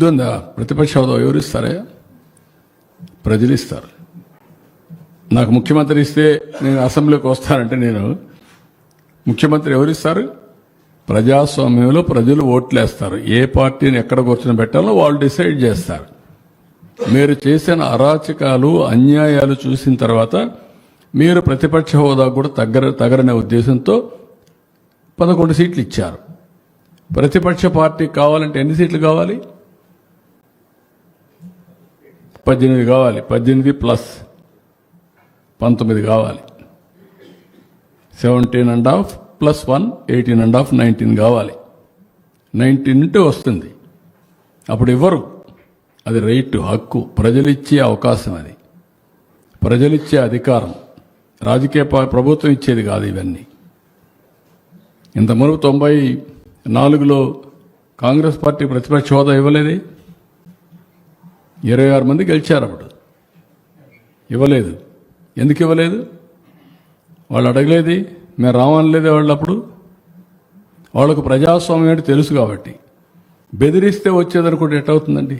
బుద్ధి ఉందా? ప్రతిపక్ష హోదా ఎవరిస్తారా? ప్రజలు ఇస్తారు. నాకు ముఖ్యమంత్రి ఇస్తే నేను అసెంబ్లీకి వస్తానంటే నేను ముఖ్యమంత్రి ఎవరిస్తారు? ప్రజాస్వామ్యంలో ప్రజలు ఓట్లేస్తారు. ఏ పార్టీని ఎక్కడ కూర్చొని పెట్టాలో వాళ్ళు డిసైడ్ చేస్తారు. మీరు చేసిన అరాచకాలు అన్యాయాలు చూసిన తర్వాత మీరు ప్రతిపక్ష హోదా కూడా తగరనే ఉద్దేశంతో 11 సీట్లు ఇచ్చారు. ప్రతిపక్ష పార్టీ కావాలంటే ఎన్ని సీట్లు కావాలి? 18 కావాలి. 18 ప్లస్ 19 కావాలి. 17.5 ప్లస్ 1 18.5 19 కావాలి. 19 ఉంటే వస్తుంది. అప్పుడు ఇవ్వరు. అది రైట్, హక్కు, ప్రజలిచ్చే అవకాశం. అది ప్రజలిచ్చే అధికారం. రాజకీయ ప్రభుత్వం ఇచ్చేది కాదు. ఇవన్నీ ఇంత మునుపు 94లో కాంగ్రెస్ పార్టీ ప్రతిపక్ష హోదా ఇవ్వలేదే. 26 మంది గెలిచారు. అప్పుడు ఇవ్వలేదు. ఎందుకు ఇవ్వలేదు? వాళ్ళు అడగలేది, మేము రావనలేదే. వాళ్ళు అప్పుడు వాళ్ళకు ప్రజాస్వామ్యం అంటే తెలుసు కాబట్టి. బెదిరిస్తే వచ్చేదనుకుంటే ఎట్టవుతుందండి?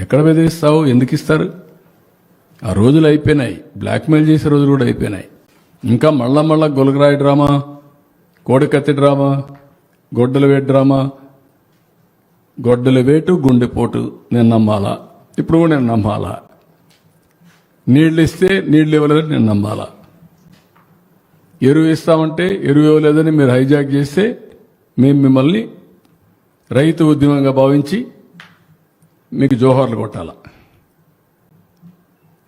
ఎక్కడ బెదిరిస్తావు? ఎందుకు ఇస్తారు? ఆ రోజులు అయిపోయినాయి. బ్లాక్మెయిల్ చేసే రోజులు కూడా అయిపోయినాయి. ఇంకా మళ్ళా గొలగరాయి డ్రామా, కోడికత్తి డ్రామా, గొడ్డల వేటు డ్రామా. గొడ్డల వేటు గుండెపోటు నేను నమ్మాలా? ఇప్పుడు కూడా నేను నమ్మాలా? నీళ్ళు ఇస్తే నీళ్ళు ఇవ్వలేదని నేను నమ్మాలా? ఎరువు ఇస్తామంటే ఎరువు ఇవ్వలేదని మీరు హైజాక్ చేస్తే మేము మిమ్మల్ని రైతు ఉద్యమంగా భావించి మీకు జోహార్లు కొట్టాలా?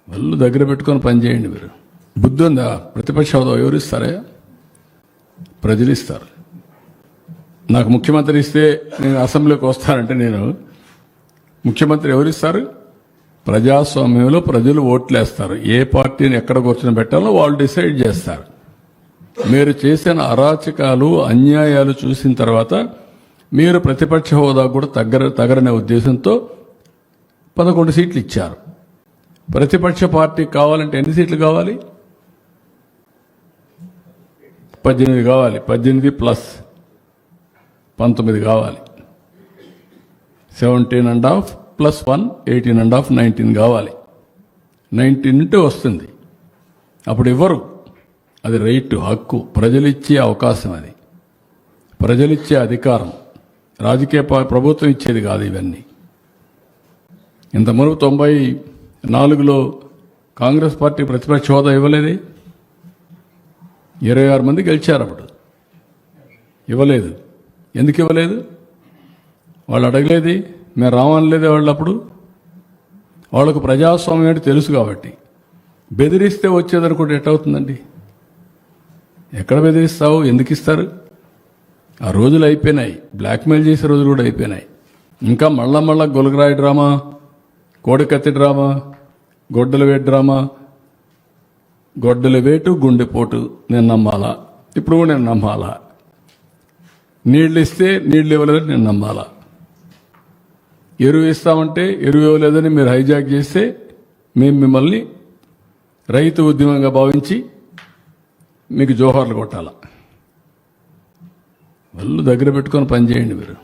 వాళ్ళు దగ్గర పెట్టుకొని పనిచేయండి. మీరు బుద్ధి ఉందా? ప్రతిపక్ష హోదా ఎవరిస్తారా? ప్రజలు ఇస్తారు. నాకు ముఖ్యమంత్రి ఇస్తే నేను అసెంబ్లీకి వస్తానంటే నేను ముఖ్యమంత్రి ఎవరిస్తారు? ప్రజాస్వామ్యంలో ప్రజలు ఓట్లేస్తారు. ఏ పార్టీని ఎక్కడ కూర్చొని పెట్టాలో వాళ్ళు డిసైడ్ చేస్తారు. మీరు చేసిన అరాచకాలు అన్యాయాలు చూసిన తర్వాత మీరు ప్రతిపక్ష హోదా కూడా తగరనే ఉద్దేశంతో 11 సీట్లు ఇచ్చారు. ప్రతిపక్ష పార్టీ కావాలంటే ఎన్ని సీట్లు కావాలి? 18 కావాలి. 18 ప్లస్ 19 కావాలి. 17.5 ప్లస్ 1 18.5 19 కావాలి. 19 ఉంటే వస్తుంది. అప్పుడు ఇవ్వరు. అది రైట్, హక్కు, ప్రజలిచ్చే అవకాశం. అది ప్రజలిచ్చే అధికారం. రాజకీయ ప్రభుత్వం ఇచ్చేది కాదు. ఇవన్నీ ఇంత మునుపు 94లో కాంగ్రెస్ పార్టీ ప్రతిపక్ష హోదా ఇవ్వలేదే. 26 మంది గెలిచారు. అప్పుడు ఇవ్వలేదు. ఎందుకు ఇవ్వలేదు? వాళ్ళు అడగలేది, మేము రావనలేదే. వాళ్ళు అప్పుడు వాళ్ళకు ప్రజాస్వామ్యం అంటే తెలుసు కాబట్టి. బెదిరిస్తే వచ్చేదనుకుంటే ఎట్టవుతుందండి? ఎక్కడ బెదిరిస్తావు? ఎందుకు ఇస్తారు? ఆ రోజులు అయిపోయినాయి. బ్లాక్మెయిల్ చేసే రోజులు కూడా అయిపోయినాయి. ఇంకా మళ్ళా గొలగరాయి డ్రామా, కోడికత్తి డ్రామా, గొడ్డల వేటు డ్రామా. గొడ్డల వేటు గుండెపోటు నేను నమ్మాలా? ఇప్పుడు కూడా నేను నమ్మాలా? నీళ్ళు ఇస్తే నీళ్ళు ఇవ్వలేదని నేను నమ్మాలా? ఎరువు ఇస్తామంటే ఎరువు ఇవ్వలేదని మీరు హైజాక్ చేస్తే మేము మిమ్మల్ని రైతు ఉద్యమంగా భావించి మీకు జోహార్లు కొట్టాలా? వాళ్ళు దగ్గర పెట్టుకొని పనిచేయండి. మీరు